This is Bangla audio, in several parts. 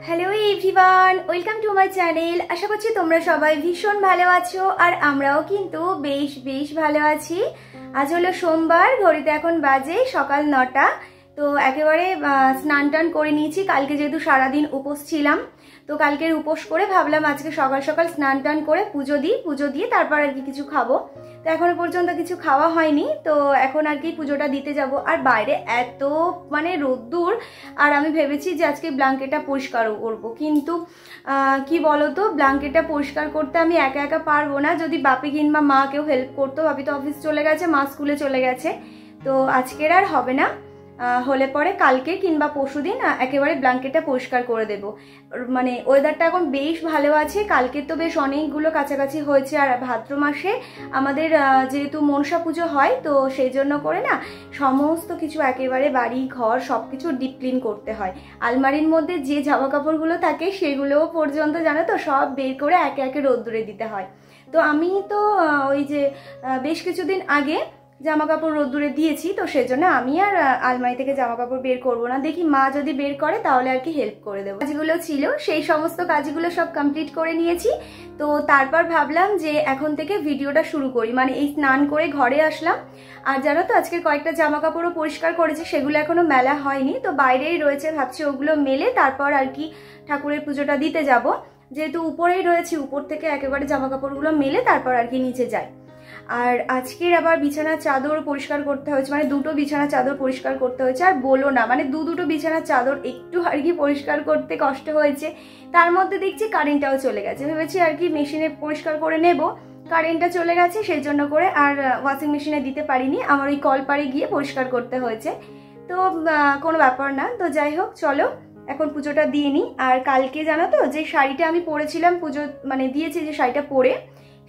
Hello everyone, welcome to my channel. আশা করছি তোমরা সবাই ভীষণ ভালো আছো আর আমরাও কিন্তু বেশ বেশ ভালো আছি। আজ হলো সোমবার, ঘড়িতে এখন বাজে সকাল 9টা। তো একেবারে স্নান টান করে নিয়েছি। কালকে যেহেতু সারাদিন উপোস ছিলাম, তো কালকের উপোস করে ভাবলাম আজকে সকাল সকাল স্নান টান করে পুজো দিয়ে তারপর আর কি কিছু খাবো। তো এখনো পর্যন্ত কিছু খাওয়া হয়নি, তো এখন আর কি পুজোটা দিতে যাব। আর বাইরে এত রোদ্দুর, আর আমি ভেবেছি যে আজকে ব্ল্যাঙ্কেটটা পরিষ্কার করবো, কিন্তু কি বলতো, ব্ল্যাঙ্কেটটা পরিষ্কার করতে আমি একা একা পারবো না। যদি বাপি কিংবা মা কেউ হেল্প করতো। বাপি তো অফিস চলে গেছে, মা স্কুলে চলে গেছে, তো আজকের আর হবে না। হলে পরে কালকে কিংবা পরশুদিন একেবারে ব্ল্যাঙ্কেটটা পরিষ্কার করে দেব। ওয়েদারটা এখন বেশ ভালো আছে। কালকে তো বেশ অনেকগুলো কাছাকাছি হয়েছে। আর ভাদ্র মাসে আমাদের যেহেতু মনসা পুজো হয়, তো সেই জন্য করে না সমস্ত কিছু একেবারে বাড়ি ঘর সব কিছু ডিপ ক্লিন করতে হয়। আলমারির মধ্যে যে জামা কাপড়গুলো থাকে সেগুলোও পর্যন্ত জানো তো সব বের করে একে একে রোদ্দুরে দিতে হয়। তো আমি তো ওই যে বেশ কিছুদিন আগে জামা কাপড় রোদ্দুরে দিয়েছি, তো সেজন্য আমি আর আলমারি থেকে জামা কাপড় বের করবো না। দেখি মা যদি বের করে তাহলে আর কি হেল্প করে দেবো। কাজগুলো ছিল, সেই সমস্ত কাজগুলো সব কমপ্লিট করে নিয়েছি। তো তারপর ভাবলাম যে এখন থেকে ভিডিওটা শুরু করি। এই স্নান করে ঘরে আসলাম। আর জানো তো আজকের কয়েকটা জামা কাপড়ও পরিষ্কার করেছি, সেগুলো এখনো মেলা হয়নি, তো বাইরেই রয়েছে। ভাবছি ওগুলো মেলে তারপর আর কি ঠাকুরের পুজোটা দিতে যাব। যেহেতু উপরেই রয়েছি, উপর থেকে একেবারে জামা কাপড়গুলো মেলে তারপর আর কি নিচে যাই। আর আজকের আবার বিছানার চাদর পরিষ্কার করতে হয়েছে, দুটো বিছানার চাদর পরিষ্কার করতে হয়েছে। আর বলো না, দুটো বিছানার চাদর একটু আর কি পরিষ্কার করতে কষ্ট হয়েছে। তার মধ্যে দেখছি কারেন্টটাও চলে গেছে। ভেবেছি আর কি মেশিনে পরিষ্কার করে নেব, কারেন্টটা চলে গেছে, সেই জন্য করে আর ওয়াশিং মেশিনে দিতে পারিনি। আমার ওই কলপারে গিয়ে পরিষ্কার করতে হয়েছে। তো কোনো ব্যাপার না। তো যাই হোক, চলো এখন পুজোটা দিয়ে নিই। আর কালকে জানো তো যে শাড়িটা আমি পরেছিলাম, পুজো দিয়েছি যে শাড়িটা পরে,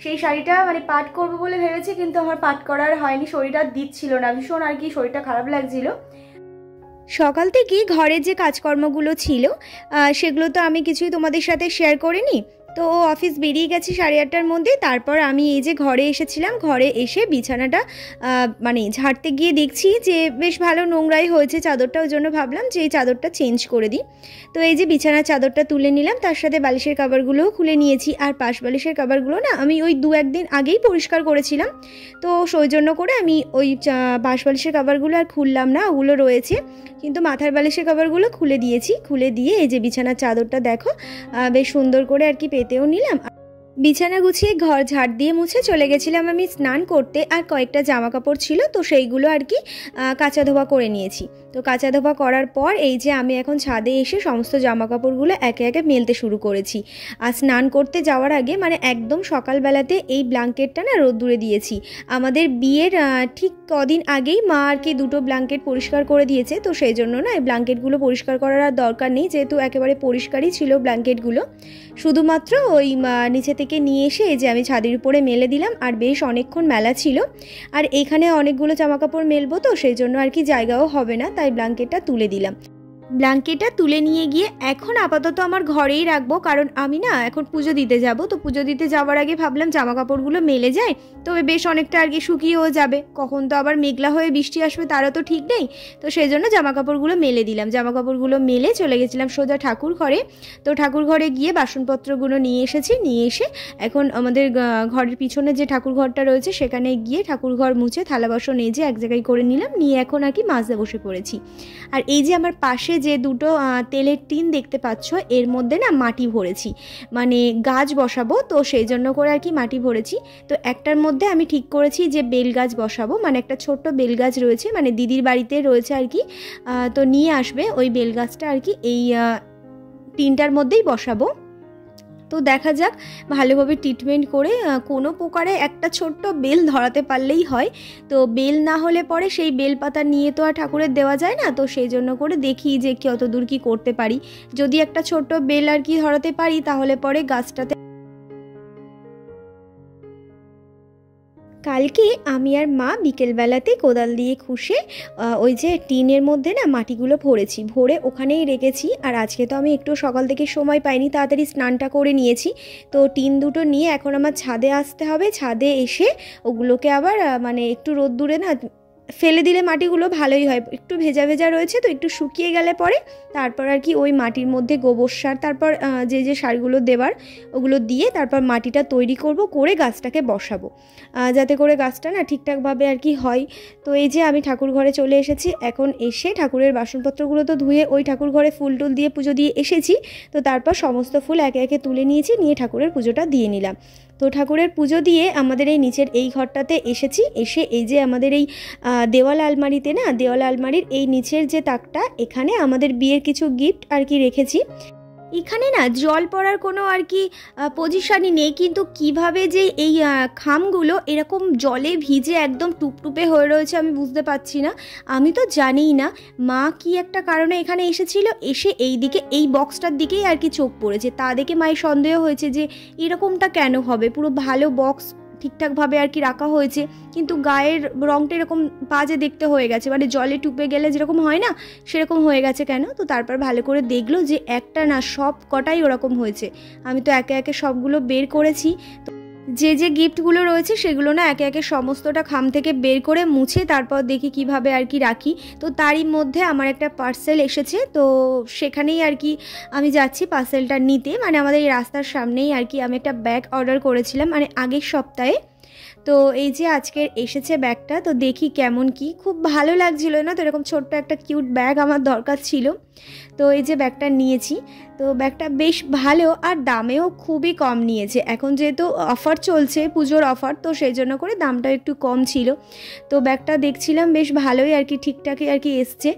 সেই শাড়িটা পাট করবো বলে ভেবেছি, কিন্তু আমার পাট করার হয়নি। শরীরটা দিচ্ছিল না, ভীষণ আর কি শরীরটা খারাপ লাগছিল। সকাল থেকে ঘরের যে কাজকর্মগুলো ছিল সেগুলো তো আমি কিছুই তোমাদের সাথে শেয়ার করিনি। তো ও অফিস বেরিয়ে গেছে 8:30টার মধ্যে। তারপর আমি এই যে ঘরে এসেছিলাম, ঘরে এসে বিছানাটা ঝাড়তে গিয়ে দেখছি যে বেশ ভালো নোংরাই হয়েছে চাদরটা। ওই জন্য ভাবলাম যে এই চাদরটা চেঞ্জ করে দিই। তো এই যে বিছানার চাদরটা তুলে নিলাম, তার সাথে বালিশের কভারগুলোও খুলে নিয়েছি। আর পাশ বালিশের কভারগুলো না আমি ওই 2-1 দিন আগেই পরিষ্কার করেছিলাম, তো সেই জন্য করে আমি ওই পাশ বালিশের কভারগুলো আর খুললাম না, ওগুলো রয়েছে। কিন্তু মাথার বালিশের কভারগুলো খুলে দিয়েছি। খুলে দিয়ে এই যে বিছানার চাদরটা দেখো বেশ সুন্দর করে আর কি পেতেও নিলাম। বিছানা গুছিয়ে ঘর ঝাড় দিয়ে মুছে চলে গেছিলাম আমি স্নান করতে। আর কয়েকটা জামা কাপড় ছিল, তো সেইগুলো আর কি কাচা ধোয়া করে নিয়েছি। তো কাচা ধোয়া করার পর এই যে আমি এখন ছাদে এসে সমস্ত জামা কাপড়গুলো একে একে মেলতে শুরু করেছি। আর স্নান করতে যাওয়ার আগে একদম সকালবেলাতে এই ব্ল্যাঙ্কেটটা না রোদ্দুরে দিয়েছি। আমাদের বিয়ের ঠিক কদিন আগেই মা আর কি দুটো ব্ল্যাঙ্কেট পরিষ্কার করে দিয়েছে, তো সেই জন্য না এই ব্ল্যাঙ্কেটগুলো পরিষ্কার করার আর দরকার নেই, যেহেতু একেবারে পরিষ্কারই ছিল ব্ল্যাঙ্কেটগুলো। শুধুমাত্র ওই নিচে থেকে নিয়ে এসে এই যে আমি ছাদের উপরে মেলে দিলাম। আর বেশ অনেকক্ষণ মেলা ছিল, আর এইখানে অনেকগুলো জামাকাপড় মেলবো, তো সেই জন্য আর কি জায়গাও হবে না, তাই ব্ল্যাঙ্কেটটা তুলে দিলাম। ব্ল্যাঙ্কেটটা তুলে নিয়ে গিয়ে এখন আপাতত আমার ঘরেই রাখবো, কারণ আমি না এখন পুজো দিতে যাব। তো পুজো দিতে যাওয়ার আগে ভাবলাম জামা কাপড়গুলো মেলে যায়, তবে বেশ অনেকটা আর কি শুকিয়েও যাবে। কখন তো আবার মেঘলা হয়ে বৃষ্টি আসবে তারও তো ঠিক নেই, তো সেই জন্য জামা কাপড়গুলো মেলে দিলাম। জামা কাপড়গুলো মেলে চলে গেছিলাম সোজা ঠাকুর ঘরে। তো ঠাকুর ঘরে গিয়ে বাসনপত্রগুলো নিয়ে এসেছি। নিয়ে এসে এখন আমাদের ঘরের পিছনে যে ঠাকুর ঘরটা রয়েছে সেখানে গিয়ে ঠাকুর ঘর মুছে থালা বাসন এই যে এক জায়গায় করে নিলাম। নিয়ে এখন আর কি মাজতে বসে পড়েছি। আর এই যে আমার পাশে যে দুটো তেলের টিন দেখতে পাচ্ছ, এর মধ্যে না মাটি ভরেছি, গাছ বসাবো, তো সেই জন্য করে আর কি মাটি ভরেছি। তো একটার মধ্যে আমি ঠিক করেছি যে বেল গাছ বসাবো, একটা ছোট্ট বেল গাছ রয়েছে, দিদির বাড়িতে রয়েছে আর কি। তো নিয়ে আসবে ওই বেল গাছটা আর কি এই টিনটার মধ্যেই বসাবো। তো দেখা যাক, ভালোভাবে ট্রিটমেন্ট করে কোনো প্রকারে একটা ছোট্ট বেল ধরাতে পারলেই হয়। তো বেল না হলে পরে সেই বেল পাতা নিয়ে তো আর ঠাকুরের দেওয়া যায় না, তো সেই জন্য করে দেখি যে কতদূর কি করতে পারি। যদি একটা ছোট্ট বেল আর কি ধরাতে পারি তাহলে পরে গাছটাতে। কালকে আমি আর মা বিকেলবেলাতে কোদাল দিয়ে খুঁড়ে ওই যে টিনের মধ্যে না মাটিগুলো ভরেছি, ভরে ওখানেই রেখেছি। আর আজকে তো আমি একটু সকাল থেকে সময় পাইনি, তাড়াতাড়ি স্নানটা করে নিয়েছি। তো টিন দুটো নিয়ে এখন আমার ছাদে আসতে হবে। ছাদে এসে ওগুলোকে আবার একটু রোদ্দুরে না ফেলে দিলে মাটিগুলো ভালোই হয়, একটু ভেজা ভেজা রয়েছে তো একটু শুকিয়ে গেলে পরে তারপর আর কি ওই মাটির মধ্যে গোবর সার তারপর যে সারগুলো দেওয়ার ওগুলো দিয়ে তারপর মাটিটা তৈরি করব, করে গাছটাকে বসাবো, যাতে করে গাছটা না ঠিকঠাকভাবে আর কি হয়। তো এই যে আমি ঠাকুর ঘরে চলে এসেছি, এখন এসে ঠাকুরের বাসনপত্রগুলো তো ধুয়ে ওই ঠাকুর ঘরে ফুল টুল দিয়ে পুজো দিয়ে এসেছি। তো তারপর সমস্ত ফুল একে একে তুলে নিয়েছি, নিয়ে ঠাকুরের পুজোটা দিয়ে নিলাম। তো ঠাকুরের পুজো দিয়ে আমাদের এই নিচের এই ঘরটাতে এসেছি, এসে এই যে আমাদের এই দেওয়াল আলমারিতে না, দেওয়াল আলমারির এই নিচের যে তাকটা, এখানে আমাদের বিয়ের কিছু গিফট আর কি রেখেছি। এখানে না জল পড়ার কোনো আর কি পজিশানই নেই, কিন্তু কিভাবে যে এই খামগুলো এরকম জলে ভিজে একদম টুপটুপে হয়ে রয়েছে আমি বুঝতে পারছি না। আমি তো জানিই না, মা কি একটা কারণে এখানে এসেছিল, এসে এই দিকে এই বক্সটার দিকেই আর কি চোখ পড়েছে, তা দেখে মায়ের সন্দেহ হয়েছে যে এরকমটা কেন হবে, পুরো ভালো বক্স ঠিকঠাকভাবে আর কি রাখা হয়েছে, কিন্তু গায়ের রঙটা এরকম বাজে দেখতে হয়ে গেছে, মানে জলে টুপে গেলে যেরকম হয় না সেরকম হয়ে গেছে কেন। তো তারপর ভালো করে দেখলো যে একটা না সব কটাই ওরকম হয়েছে। আমি তো একে একে সবগুলো বের করেছি, যে গিফটগুলো রয়েছে সেগুলো না একে একে সমস্তটা খাম থেকে বের করে মুছে তারপর দেখি কিভাবে আর কি রাখি। তো তারই মধ্যে আমার একটা পার্সেল এসেছে, তো সেখানেই আর কি আমি যাচ্ছি পার্সেলটা নিতে, মানে আমাদের এই রাস্তার সামনেই আর কি। আমি একটা ব্যাগ অর্ডার করেছিলাম মানে আগের সপ্তাহে, তো এই যে আজকের এসেছে ব্যাগটা। তো দেখি কেমন কি, খুব ভালো লাগছিল না, তো এরকম ছোট্ট একটা কিউট ব্যাগ আমার দরকার ছিল, তো এই যে ব্যাগটা নিয়েছি। তো ব্যাগটা বেশ ভালো আর দামেও খুবই কম নিয়েছে, এখন যেহেতু অফার চলছে পুজোর অফার, তো সেই জন্য করে দামটাও একটু কম ছিল। তো ব্যাগটা দেখছিলাম বেশ ভালোই আর কি, ঠিকঠাকই আর কি এসছে।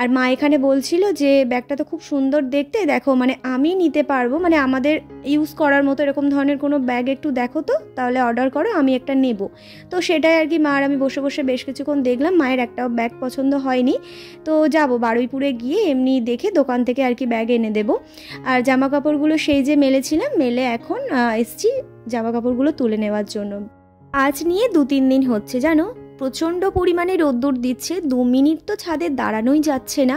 আর মা এখানে বলছিল যে ব্যাগটা তো খুব সুন্দর দেখতে, দেখো মানে আমি নিতে পারবো, মানে আমাদের ইউজ করার মতো এরকম ধরনের কোনো ব্যাগ একটু দেখো তো, তাহলে অর্ডার করো, আমি একটা নেব। তো সেটাই আর কি মার আমি বসে বসে বেশ কিছুক্ষণ দেখলাম, মায়ের একটাও ব্যাগ পছন্দ হয়নি। তো যাব বারুইপুরে গিয়ে এমনি দেখে দোকান থেকে আর কি ব্যাগ এনে দেবো। আর জামা কাপড়গুলো সেই যে মেলেছিলাম, মেলে এখন এসছি জামা কাপড়গুলো তুলে নেওয়ার জন্য। আজ নিয়ে 2-3 দিন হচ্ছে জানো, প্রচণ্ড পরিমাণে রোদ্দুর দিচ্ছে, 2 মিনিট তো ছাদে দাঁড়ানোই যাচ্ছে না।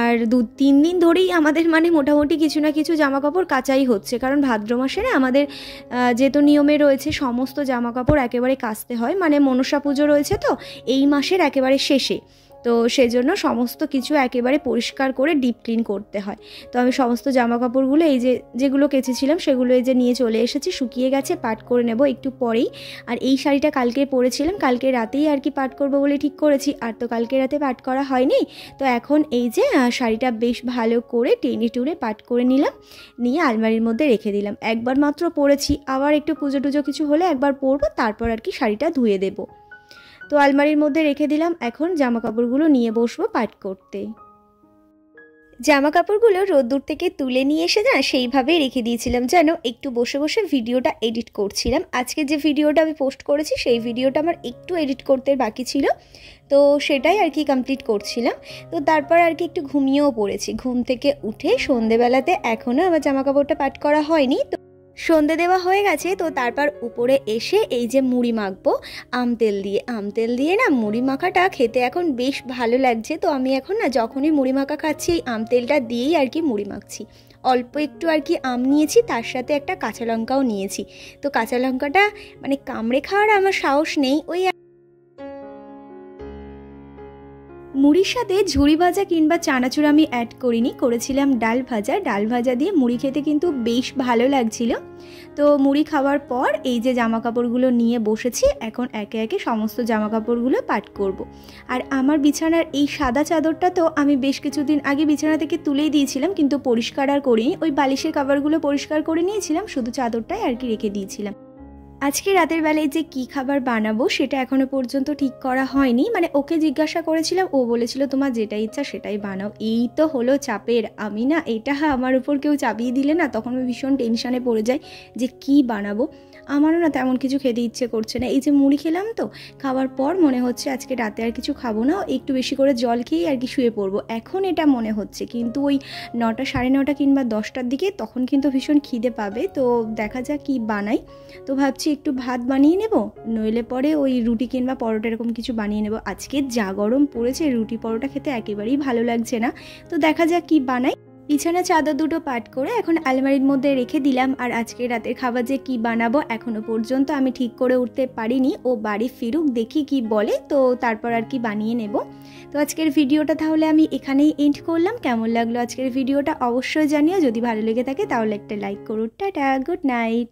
আর 2-3 দিন ধরেই আমাদের মানে মোটামুটি কিছু না কিছু জামা কাপড় কাচাই হচ্ছে, কারণ ভাদ্র মাসে না আমাদের যেহেতু নিয়মে রয়েছে সমস্ত জামা কাপড় একেবারে কাচতে হয়, মানে মনসা পুজো রয়েছে তো এই মাসের একেবারে শেষে, তো সেজন্য সমস্ত কিছু একেবারে পরিষ্কার করে ডিপ ক্লিন করতে হয়। তো আমি সমস্ত জামা কাপড়গুলো এই যেগুলো কেচেছিলাম সেগুলো এই যে নিয়ে চলে এসেছি, শুকিয়ে গেছে, পাট করে নেব একটু পরেই। আর এই শাড়িটা কালকে পরেছিলাম, কালকে রাতেই আর কি পাট করবো বলে ঠিক করেছি, আর তো কালকে রাতে পাট করা হয়নি। তো এখন এই যে শাড়িটা বেশ ভালো করে টেনে টুনে পাট করে নিলাম, নিয়ে আলমারির মধ্যে রেখে দিলাম। একবার মাত্র পরেছি, আবার একটু পুজো টুজো কিছু হলে একবার পরবো, তারপর আর কি শাড়িটা ধুয়ে দেবো। তো আলমারির মধ্যে রেখে দিলাম, এখন জামা কাপড়গুলো নিয়ে বসবো পাট করতে। জামা কাপড়গুলো রোদ্দুর থেকে তুলে নিয়ে এসে না সেইভাবেই রেখে দিয়েছিলাম যেন, একটু বসে বসে ভিডিওটা এডিট করছিলাম। আজকে যে ভিডিওটা আমি পোস্ট করেছি সেই ভিডিওটা আমার একটু এডিট করতে বাকি ছিল, তো সেটাই আর কি কমপ্লিট করছিলাম। তো তারপর আর কি একটু ঘুমিয়েও পড়েছি, ঘুম থেকে উঠে সন্ধেবেলাতে এখনও আমার জামা কাপড়টা পাট করা হয়নি, তো সন্ধে দেওয়া হয়ে গেছে। তো তারপর উপরে এসে এই যে মুড়ি মাখবো আম তেল দিয়ে না, মুড়ি মাখাটা খেতে এখন বেশ ভালো লাগছে। তো আমি এখন না যখনই মুড়ি মাখা খাচ্ছি এই আম তেলটা দিয়েই আর কি মুড়ি মাখছি। অল্প একটু আর কি আম নিয়েছি, তার সাথে একটা কাঁচা লঙ্কাও নিয়েছি। তো কাঁচা লঙ্কাটা মানে কামড়ে খাওয়ার আমার সাহস নেই, ওই মুড়ির সাথে ঝুড়ি ভাজা কিংবা চানাচুর আমি অ্যাড করিনি, করেছিলাম ডাল ভাজা দিয়ে মুড়ি খেতে কিন্তু বেশ ভালো লাগছিল। তো মুড়ি খাওয়ার পর এই যে জামা কাপড়গুলো নিয়ে বসেছি, এখন একে একে সমস্ত জামা কাপড়গুলো পাট করব। আর আমার বিছানার এই সাদা চাদরটা তো আমি বেশ কিছুদিন আগে বিছানা থেকে তুলেই দিয়েছিলাম, কিন্তু পরিষ্কার আর করিনি, ওই বালিশের কভারগুলো পরিষ্কার করে নিয়েছিলাম, শুধু চাদরটাই আর কি রেখে দিয়েছিলাম। আজকে রাতের বেলায় যে কি খাবার বানাবো সেটা এখনো পর্যন্ত ঠিক করা হয়নি, মানে ওকে জিজ্ঞাসা করেছিলাম, ও বলেছিল তোমার যেটা ইচ্ছা সেটাই বানাও। এই তো হলো চাপের, আমি না এটা আমার উপর কেউ চাপিয়ে দিলে না তখন আমি ভীষণ টেনশানে পড়ে যাই যে কি বানাবো। আমারও না তেমন কিছু খেতে ইচ্ছে করছে না, এই যে মুড়ি খেলাম তো, খাওয়ার পর মনে হচ্ছে আজকে রাতে আর কিছু খাবো না, একটু বেশি করে জল খেয়েই আর কি শুয়ে পড়বো, এখন এটা মনে হচ্ছে। কিন্তু ওই 9টা 9:30 কিংবা 10টার দিকে তখন কিন্তু ভীষণ খিদে পাবে, তো দেখা যাক কি বানাই। তো ভাবছি একটু ভাত বানিয়ে নেব, নইলে পরে ওই রুটি কিংবা পরোটা এরকম কিছু বানিয়ে নেব। আজকে যা গরম পড়েছে রুটি পরোটা খেতে একেবারেই ভালো লাগছে না, তো দেখা যাক কি বানাই। বিছানা চাদর দুটো পাট করে এখন আলমারির মধ্যে রেখে দিলাম। আর আজকে রাতের খাবার যে কি বানাবো এখনো পর্যন্ত আমি ঠিক করে উঠতে পারিনি। ও বাড়ি ফিরুক, দেখি কি বলে, তো তারপর আর কি বানিয়ে নেব। তো আজকের ভিডিওটা তাহলে আমি এখানেই এন্ড করলাম। কেমন লাগলো আজকের ভিডিওটা অবশ্যই জানিও। যদি ভালো লেগে থাকে তাহলে একটা লাইক করো। Tata, good night.